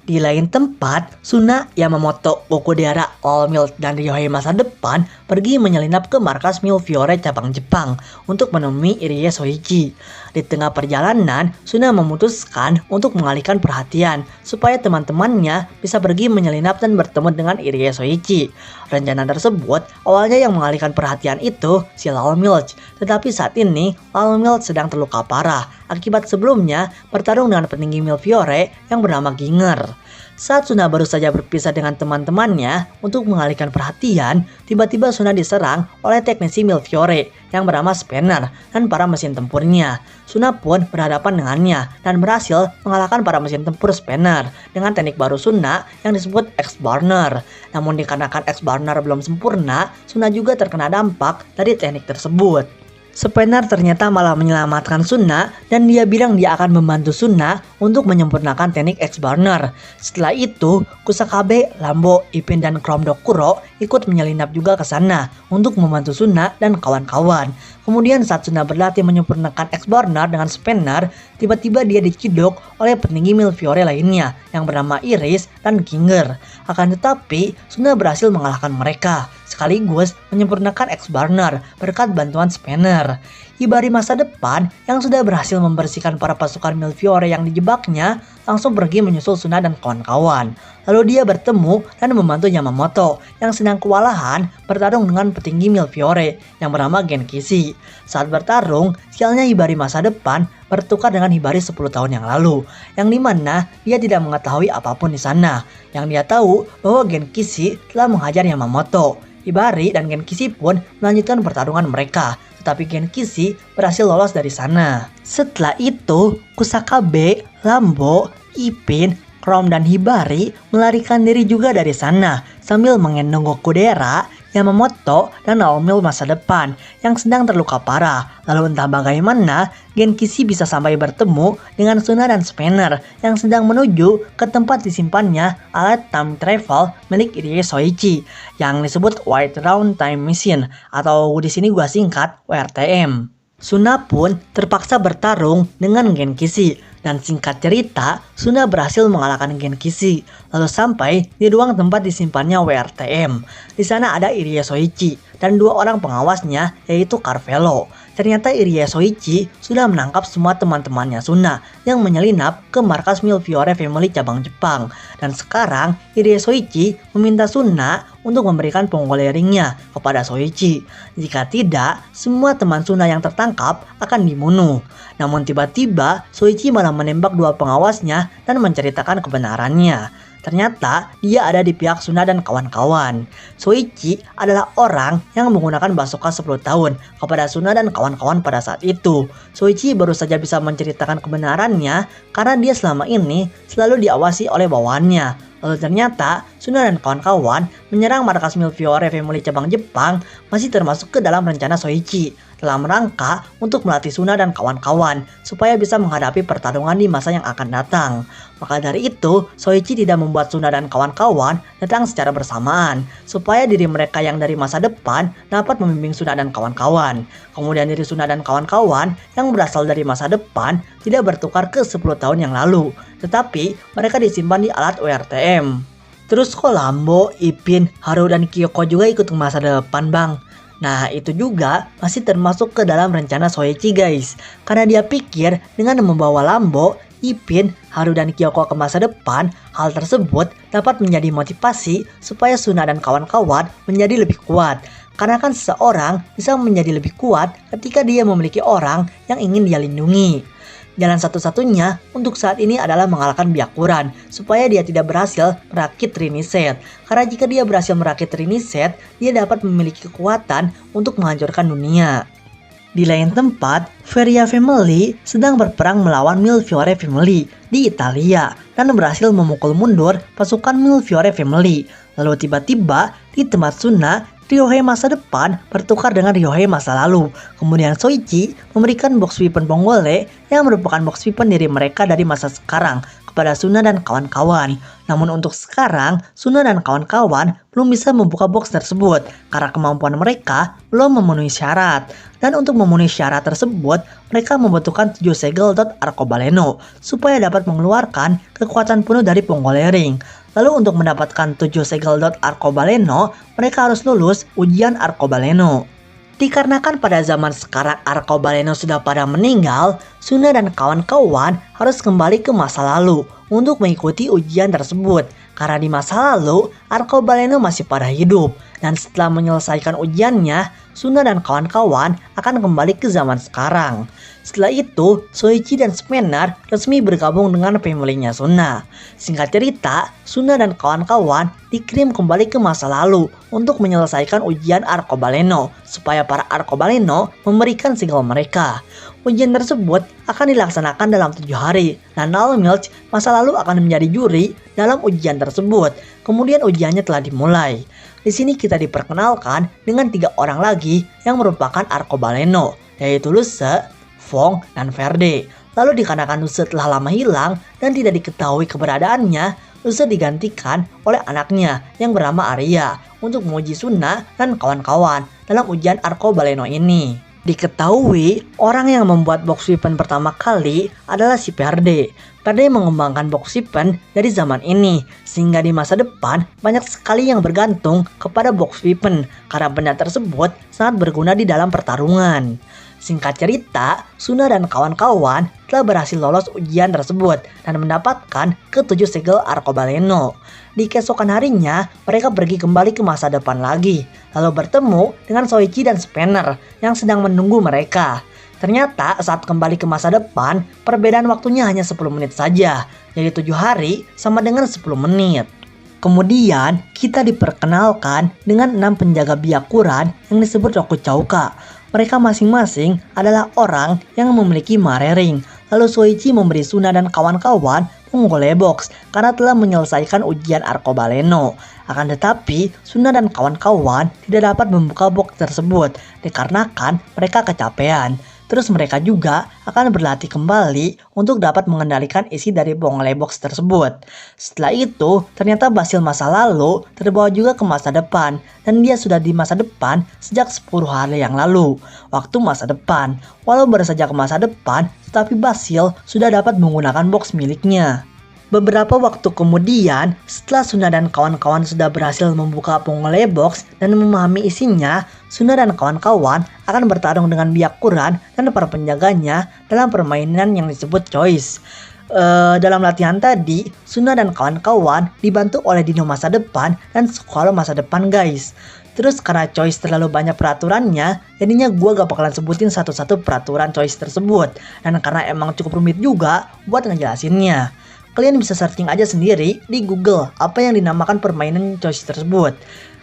Di lain tempat, Suna, Yamamoto, Okudera, All Mill, dan Ryohei masa depan pergi menyelinap ke markas Millefiori cabang Jepang untuk menemui Irie Soichi. Di tengah perjalanan, Suna memutuskan untuk mengalihkan perhatian supaya teman-temannya bisa pergi menyelinap dan bertemu dengan Irie Soichi. Rencana tersebut awalnya yang mengalihkan perhatian itu si Lal Milch, tetapi saat ini Lal Milch sedang terluka parah akibat sebelumnya bertarung dengan petinggi Millefiori yang bernama Ginger. Saat Suna baru saja berpisah dengan teman-temannya untuk mengalihkan perhatian, tiba-tiba Suna diserang oleh teknisi Millefiori yang bernama Spanner dan para mesin tempurnya. Suna pun berhadapan dengannya dan berhasil mengalahkan para mesin tempur Spanner dengan teknik baru Suna yang disebut X-Burner. Namun dikarenakan X-Burner belum sempurna, Suna juga terkena dampak dari teknik tersebut. Spanner ternyata malah menyelamatkan Suna dan dia bilang dia akan membantu Suna untuk menyempurnakan teknik X-Burner. Setelah itu, Kusakabe, Lambo, Ipin, dan Chrome Dokuro ikut menyelinap juga ke sana untuk membantu Suna dan kawan-kawan. Kemudian saat Suna berlatih menyempurnakan X-Burner dengan Spanner, tiba-tiba dia diciduk oleh petinggi Millefiori lainnya yang bernama Iris dan Ginger. Akan tetapi, Suna berhasil mengalahkan mereka sekaligus menyempurnakan X-Burner berkat bantuan Spanner. Hibari masa depan yang sudah berhasil membersihkan para pasukan Millefiori yang dijebaknya langsung pergi menyusul Suna dan kawan-kawan. Lalu dia bertemu dan membantu Yamamoto yang sedang kewalahan bertarung dengan petinggi Millefiori yang bernama Genkishi. Saat bertarung, sialnya Hibari masa depan bertukar dengan Hibari 10 tahun yang lalu, yang dimana dia tidak mengetahui apapun di sana. Yang dia tahu bahwa Genkishi telah menghajar Yamamoto. Hibari dan Genkishi pun melanjutkan pertarungan mereka, tetapi Genkishi berhasil lolos dari sana. Setelah itu, Kusakabe, Lambo, Ipin, Chrome, dan Hibari melarikan diri juga dari sana sambil mengendong Okudera, Yamamoto, dan Naomi masa depan yang sedang terluka parah. Lalu entah bagaimana Genkishi bisa sampai bertemu dengan Suna dan Spanner yang sedang menuju ke tempat disimpannya alat time travel milik Irie Soichi yang disebut White Round Time Machine atau di sini gua singkat WRTM. Suna pun terpaksa bertarung dengan Genkishi dan singkat cerita Suna berhasil mengalahkan Genkishi lalu sampai di ruang tempat disimpannya WRTM. Di sana ada Irie Soichi dan 2 orang pengawasnya yaitu Carvello. Ternyata Irie Soichi sudah menangkap semua teman-temannya Suna yang menyelinap ke markas Millefiori family cabang Jepang. Dan sekarang Irie Soichi meminta Suna untuk memberikan Ponggole ringnya kepada Soichi. Jika tidak, semua teman Suna yang tertangkap akan dibunuh. Namun tiba-tiba Soichi malah menembak 2 pengawasnya dan menceritakan kebenarannya. Ternyata dia ada di pihak Suna dan kawan-kawan. Soichi adalah orang yang menggunakan bazooka 10 tahun kepada Suna dan kawan-kawan pada saat itu. Soichi baru saja bisa menceritakan kebenarannya karena dia selama ini selalu diawasi oleh bawahannya. Lalu ternyata Suna dan kawan-kawan menyerang markas Millefiori family cabang Jepang masih termasuk ke dalam rencana Soichi dalam rangka untuk melatih Suna dan kawan-kawan supaya bisa menghadapi pertarungan di masa yang akan datang. Maka dari itu, Soichi tidak membuat Suna dan kawan-kawan datang secara bersamaan supaya diri mereka yang dari masa depan dapat membimbing Suna dan kawan-kawan. Kemudian diri Suna dan kawan-kawan yang berasal dari masa depan tidak bertukar ke 10 tahun yang lalu, tetapi mereka disimpan di alat WRTM. Terus kok Lambo, Ipin, Haru, dan Kyoko juga ikut ke masa depan bang? Nah itu juga masih termasuk ke dalam rencana Soichi guys. Karena dia pikir dengan membawa Lambo, Ipin, Haru, dan Kyoko ke masa depan, hal tersebut dapat menjadi motivasi supaya Suna dan kawan-kawan menjadi lebih kuat. Karena kan seseorang bisa menjadi lebih kuat ketika dia memiliki orang yang ingin dia lindungi. Jalan satu-satunya untuk saat ini adalah mengalahkan Byakuran supaya dia tidak berhasil merakit Trinity. Karena jika dia berhasil merakit Trinity, dia dapat memiliki kekuatan untuk menghancurkan dunia. Di lain tempat, Feria Family sedang berperang melawan Millefiore Family di Italia dan berhasil memukul mundur pasukan Millefiore Family. Lalu tiba-tiba di tempat Suna, Ryohei masa depan bertukar dengan Ryohei masa lalu. Kemudian Soichi memberikan box weapon Bonggole yang merupakan box weapon diri mereka dari masa sekarang kepada Suna dan kawan-kawan. Namun untuk sekarang, Suna dan kawan-kawan belum bisa membuka box tersebut karena kemampuan mereka belum memenuhi syarat. Dan untuk memenuhi syarat tersebut, mereka membutuhkan 7 segel dot arcobaleno supaya dapat mengeluarkan kekuatan penuh dari Bonggole Ring. Lalu untuk mendapatkan 7 segel dot arcobaleno, mereka harus lulus ujian arcobaleno. Dikarenakan pada zaman sekarang arcobaleno sudah pada meninggal, Suna dan kawan-kawan harus kembali ke masa lalu untuk mengikuti ujian tersebut. Karena di masa lalu, arcobaleno masih pada hidup. Dan setelah menyelesaikan ujiannya, Suna dan kawan-kawan akan kembali ke zaman sekarang. Setelah itu, Soichi dan Spanner resmi bergabung dengan family-nya Suna. Singkat cerita, Suna dan kawan-kawan dikirim kembali ke masa lalu untuk menyelesaikan ujian arcobaleno supaya para arcobaleno memberikan segel mereka. Ujian tersebut akan dilaksanakan dalam 7 hari dan Null Milch masa lalu akan menjadi juri dalam ujian tersebut. Kemudian ujiannya telah dimulai. Di sini kita diperkenalkan dengan 3 orang lagi yang merupakan arcobaleno, yaitu Luce, Fong, dan Verde. Lalu dikarenakan Luce telah lama hilang dan tidak diketahui keberadaannya, Luce digantikan oleh anaknya yang bernama Arya untuk menguji Suna dan kawan-kawan dalam ujian arcobaleno ini. Diketahui orang yang membuat box weapon pertama kali adalah si Verde. Verde mengembangkan box weapon dari zaman ini sehingga di masa depan banyak sekali yang bergantung kepada box weapon karena benda tersebut sangat berguna di dalam pertarungan. Singkat cerita, Suna dan kawan-kawan telah berhasil lolos ujian tersebut dan mendapatkan ke-7 segel arcobaleno. Di keesokan harinya, mereka pergi kembali ke masa depan lagi, lalu bertemu dengan Soichi dan Spanner yang sedang menunggu mereka. Ternyata saat kembali ke masa depan, perbedaan waktunya hanya 10 menit saja, jadi 7 hari sama dengan 10 menit. Kemudian, kita diperkenalkan dengan 6 penjaga Byakuran yang disebut Rokuchouka. Mereka masing-masing adalah orang yang memiliki Mare Ring. Lalu Soichi memberi Suna dan kawan-kawan Bonggole Box karena telah menyelesaikan ujian arcobaleno. Akan tetapi, Suna dan kawan-kawan tidak dapat membuka box tersebut dikarenakan mereka kecapean. Terus mereka juga akan berlatih kembali untuk dapat mengendalikan isi dari Bonggole Box tersebut. Setelah itu, ternyata Basil masa lalu terbawa juga ke masa depan dan dia sudah di masa depan sejak 10 hari yang lalu. Waktu masa depan, walau baru saja ke masa depan, tetapi Basil sudah dapat menggunakan box miliknya. Beberapa waktu kemudian, setelah Suna dan kawan-kawan sudah berhasil membuka Bonggole Box dan memahami isinya, Suna dan kawan-kawan akan bertarung dengan Byakuran dan para penjaganya dalam permainan yang disebut Choice. Dalam latihan tadi, Suna dan kawan-kawan dibantu oleh Dino masa depan dan Squall masa depan guys. Terus karena Choice terlalu banyak peraturannya, jadinya gue gak bakalan sebutin satu-satu peraturan Choice tersebut. Dan karena emang cukup rumit juga buat ngejelasinnya. Kalian bisa searching aja sendiri di Google apa yang dinamakan permainan Choice tersebut.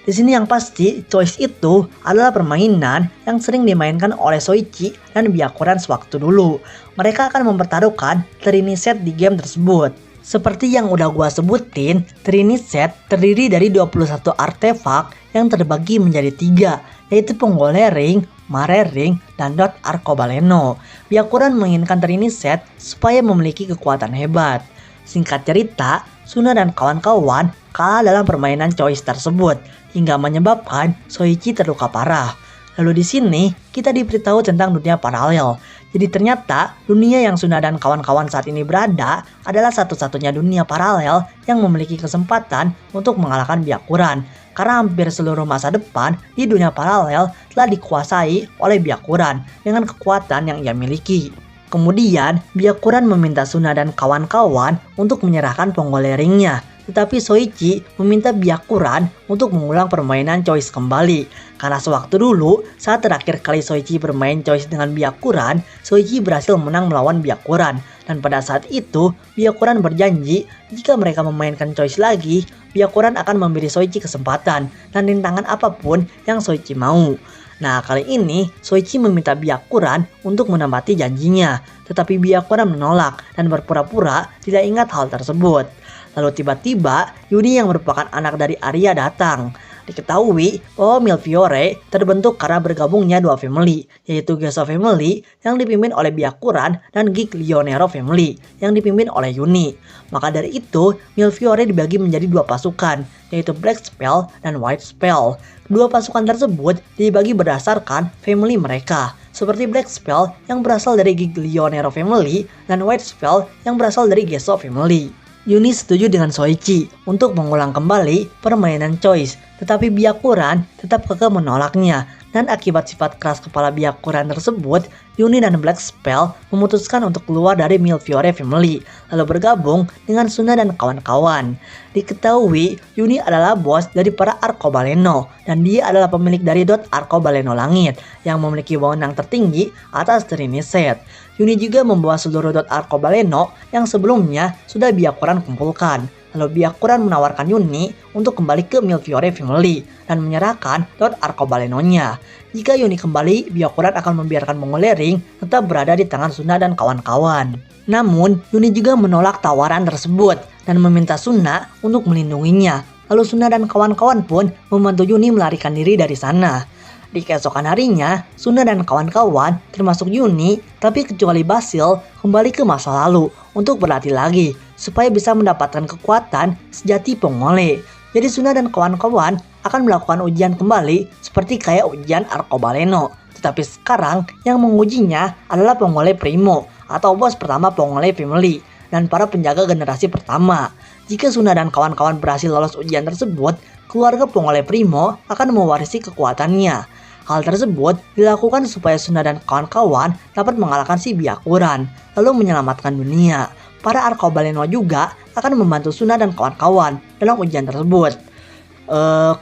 Di sini yang pasti Choice itu adalah permainan yang sering dimainkan oleh Soichi dan Byakuran sewaktu dulu. Mereka akan mempertaruhkan Trinity Set di game tersebut. Seperti yang udah gua sebutin, Trinity Set terdiri dari 21 artefak yang terbagi menjadi 3, yaitu Bonggole Ring, Mare Ring, dan Dot Arcobaleno. Byakuran menginginkan Trinity Set supaya memiliki kekuatan hebat. Singkat cerita, Suna dan kawan-kawan kalah dalam permainan Choice tersebut hingga menyebabkan Soichi terluka parah. Lalu di sini kita diberitahu tentang dunia paralel. Jadi ternyata dunia yang Suna dan kawan-kawan saat ini berada adalah satu-satunya dunia paralel yang memiliki kesempatan untuk mengalahkan Byakuran. Karena hampir seluruh masa depan di dunia paralel telah dikuasai oleh Byakuran dengan kekuatan yang ia miliki. Kemudian, Byakuran meminta Suna dan kawan-kawan untuk menyerahkan Bonggole Ring-nya. tetapi Soichi meminta Byakuran untuk mengulang permainan Choice kembali. Karena sewaktu dulu, saat terakhir kali Soichi bermain Choice dengan Byakuran, Soichi berhasil menang melawan Byakuran. Dan pada saat itu, Byakuran berjanji jika mereka memainkan Choice lagi, Byakuran akan memberi Soichi kesempatan dan rintangan apapun yang Soichi mau. Nah, kali ini Soichi meminta Byakuran untuk menepati janjinya, tetapi Byakuran menolak dan berpura-pura tidak ingat hal tersebut. Lalu tiba-tiba Yuni yang merupakan anak dari Arya datang. Diketahui bahwa Millefiori terbentuk karena bergabungnya dua family, yaitu Gesso Family yang dipimpin oleh Byakuran dan Giglionero Family yang dipimpin oleh Yuni. Maka dari itu, Millefiori dibagi menjadi dua pasukan, yaitu Black Spell dan White Spell. Kedua pasukan tersebut dibagi berdasarkan family mereka, seperti Black Spell yang berasal dari Giglionero Family dan White Spell yang berasal dari Gesso Family. Yuni setuju dengan Soichi untuk mengulang kembali permainan Choice, tetapi Byakuran tetap kekeh menolaknya. Dan akibat sifat keras kepala Byakuran tersebut, Yuni dan Black Spell memutuskan untuk keluar dari Millefiori Family, lalu bergabung dengan Suna dan kawan-kawan. Diketahui Yuni adalah bos dari para Arcobaleno, dan dia adalah pemilik dari Dot Arcobaleno Langit yang memiliki wewenang tertinggi atas Triniset. Yuni juga membawa seluruh Dot Arcobaleno yang sebelumnya sudah Byakuran kumpulkan. Lalu Byakuran menawarkan Yuni untuk kembali ke Millefiori Family dan menyerahkan Dot Arcobaleno-nya. Jika Yuni kembali, Byakuran akan membiarkan Mongolering tetap berada di tangan Suna dan kawan-kawan. Namun, Yuni juga menolak tawaran tersebut dan meminta Suna untuk melindunginya. Lalu Suna dan kawan-kawan pun membantu Yuni melarikan diri dari sana. Di keesokan harinya, Suna dan kawan-kawan termasuk Yuni, tapi kecuali Basil, kembali ke masa lalu untuk berlatih lagi supaya bisa mendapatkan kekuatan sejati Pongole. Jadi Suna dan kawan-kawan akan melakukan ujian kembali seperti kayak ujian Arcobaleno. Tetapi sekarang yang mengujinya adalah Pongole Primo atau bos pertama Pongole Family dan para penjaga generasi pertama. Jika Suna dan kawan-kawan berhasil lolos ujian tersebut, keluarga Pongole Primo akan mewarisi kekuatannya. Hal tersebut dilakukan supaya Suna dan kawan-kawan dapat mengalahkan si Byakuran, lalu menyelamatkan dunia. Para Arcobaleno juga akan membantu Suna dan kawan-kawan dalam ujian tersebut.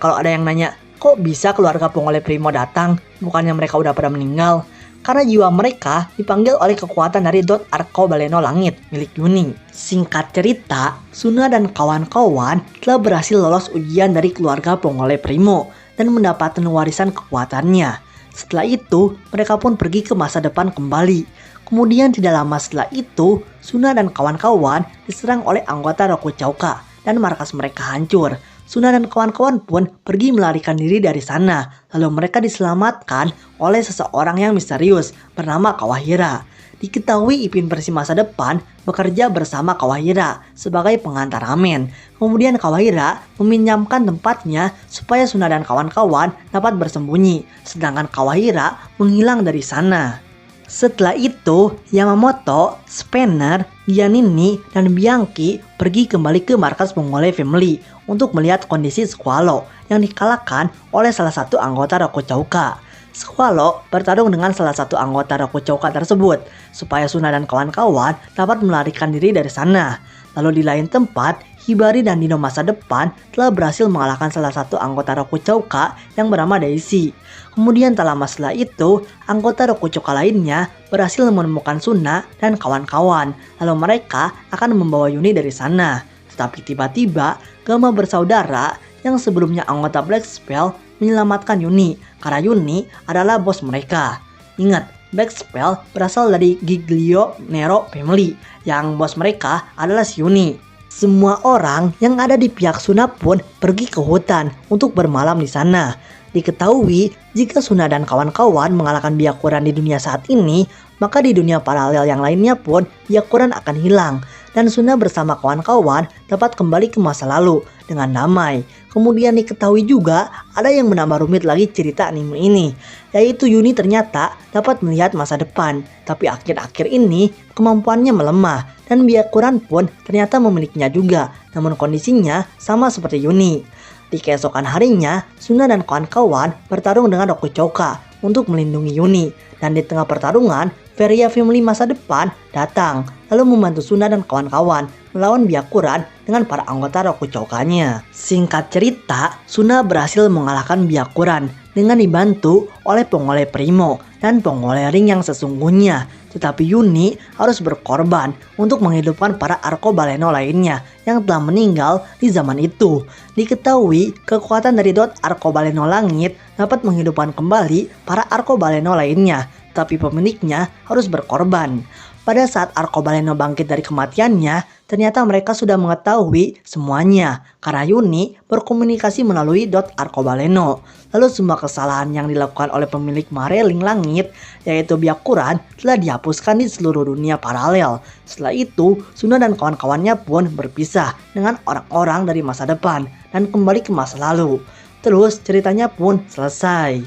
Kalau ada yang nanya, kok bisa keluarga Pongole Primo datang? Bukannya mereka udah pada meninggal? Karena jiwa mereka dipanggil oleh kekuatan dari Dot Arcobaleno Langit milik Yuni. Singkat cerita, Suna dan kawan-kawan telah berhasil lolos ujian dari keluarga Pongole Primo dan mendapatkan warisan kekuatannya. Setelah itu, mereka pun pergi ke masa depan kembali. Kemudian tidak lama setelah itu, Suna dan kawan-kawan diserang oleh anggota Rokuchouka dan markas mereka hancur. Suna dan kawan-kawan pun pergi melarikan diri dari sana. Lalu mereka diselamatkan oleh seseorang yang misterius bernama Kawahira. Diketahui Ipin versi masa depan bekerja bersama Kawahira sebagai pengantar ramen. Kemudian Kawahira meminjamkan tempatnya supaya Suna dan kawan-kawan dapat bersembunyi, sedangkan Kawahira menghilang dari sana. Setelah itu, Yamamoto, Spanner, Giannini, dan Bianchi pergi kembali ke markas Pongole Family untuk melihat kondisi Squalo yang dikalahkan oleh salah satu anggota Rokuchouka. Squalo bertarung dengan salah satu anggota Rokuchouka tersebut supaya Suna dan kawan-kawan dapat melarikan diri dari sana. Lalu di lain tempat, Hibari dan Dino masa depan telah berhasil mengalahkan salah satu anggota Rokuchouka yang bernama Daisy. Kemudian tak lama setelah itu, anggota Rokuchouka lainnya berhasil menemukan Suna dan kawan-kawan. Lalu mereka akan membawa Yuni dari sana. Tetapi tiba-tiba, Gamma bersaudara yang sebelumnya anggota Black Spell menyelamatkan Yuni karena Yuni adalah bos mereka. Ingat, Black Spell berasal dari Giglionero Family yang bos mereka adalah si Yuni. Semua orang yang ada di pihak Suna pun pergi ke hutan untuk bermalam di sana. Diketahui jika Suna dan kawan-kawan mengalahkan Byakuran di dunia saat ini, maka di dunia paralel yang lainnya pun Byakuran akan hilang dan Suna bersama kawan-kawan dapat kembali ke masa lalu dengan damai. Kemudian diketahui juga ada yang menambah rumit lagi cerita anime ini, yaitu Yuni ternyata dapat melihat masa depan, tapi akhir-akhir ini kemampuannya melemah dan Byakuran pun ternyata memilikinya juga, namun kondisinya sama seperti Yuni. Di keesokan harinya, Suna dan kawan-kawan bertarung dengan Rokuchouka untuk melindungi Yuni, dan di tengah pertarungan, Varia Family masa depan datang lalu membantu Suna dan kawan-kawan melawan Byakuran dengan para anggota Rokuchoukannya. Singkat cerita, Suna berhasil mengalahkan Byakuran dengan dibantu oleh Pongole Primo dan Pongole Ring yang sesungguhnya. Tetapi Yuni harus berkorban untuk menghidupkan para Arcobaleno lainnya yang telah meninggal di zaman itu. Diketahui kekuatan dari Dot Arcobaleno Langit dapat menghidupkan kembali para Arcobaleno lainnya, tapi pemiliknya harus berkorban. Pada saat Arcobaleno bangkit dari kematiannya, ternyata mereka sudah mengetahui semuanya karena Yuni berkomunikasi melalui Dot Arcobaleno. Lalu semua kesalahan yang dilakukan oleh pemilik Mareling Langit, yaitu Byakuran, telah dihapuskan di seluruh dunia paralel. Setelah itu, Suna dan kawan-kawannya pun berpisah dengan orang-orang dari masa depan dan kembali ke masa lalu. Terus ceritanya pun selesai.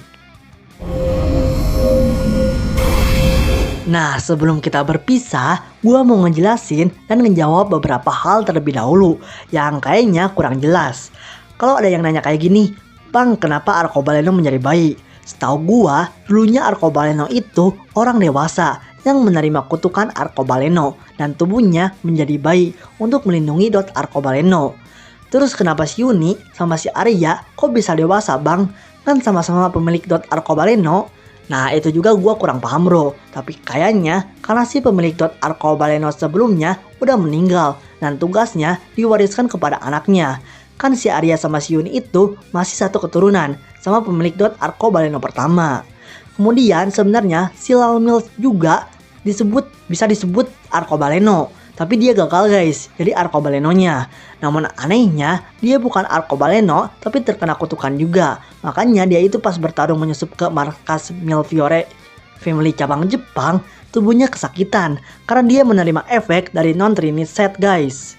Nah, sebelum kita berpisah, gua mau ngejelasin dan ngejawab beberapa hal terlebih dahulu yang kayaknya kurang jelas. Kalau ada yang nanya kayak gini, Bang, kenapa Arcobaleno menjadi bayi? Setahu gua, dulunya Arcobaleno itu orang dewasa yang menerima kutukan Arcobaleno dan tubuhnya menjadi bayi untuk melindungi Dot Arcobaleno. Terus kenapa si Yuni sama si Arya kok bisa dewasa, Bang? Kan sama-sama pemilik Dot Arcobaleno. Nah, itu juga gua kurang paham, bro. Tapi kayaknya karena si pemilik Dot Arcobaleno sebelumnya udah meninggal dan tugasnya diwariskan kepada anaknya. Kan si Arya sama si Yuni itu masih satu keturunan sama pemilik Dot Arcobaleno pertama. Kemudian sebenarnya si Lalmil juga bisa disebut Arcobaleno. Tapi dia gagal, guys, jadi Arcobalenonya. Namun anehnya, dia bukan Arcobaleno, tapi terkena kutukan juga. Makanya dia itu pas bertarung menyusup ke markas Milfiore Family cabang Jepang, tubuhnya kesakitan karena dia menerima efek dari non-Trinity set, guys.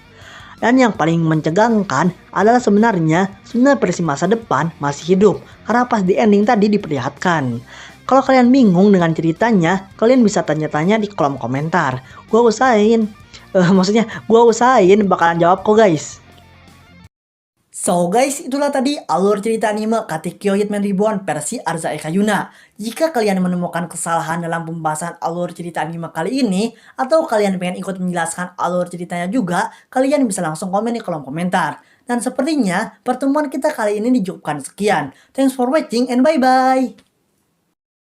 Dan yang paling mencegangkan adalah sebenarnya Suna versi masa depan masih hidup karena pas di ending tadi diperlihatkan. Kalau kalian bingung dengan ceritanya, kalian bisa tanya-tanya di kolom komentar. Gue usahain bakalan jawab kok, guys. So guys, itulah tadi alur cerita anime Katekyo Hitman Reborn versi Arza Eka Yuna. Jika kalian menemukan kesalahan dalam pembahasan alur cerita anime kali ini, atau kalian pengen ikut menjelaskan alur ceritanya juga, kalian bisa langsung komen di kolom komentar. Dan sepertinya pertemuan kita kali ini dijukkan sekian. Thanks for watching and bye-bye.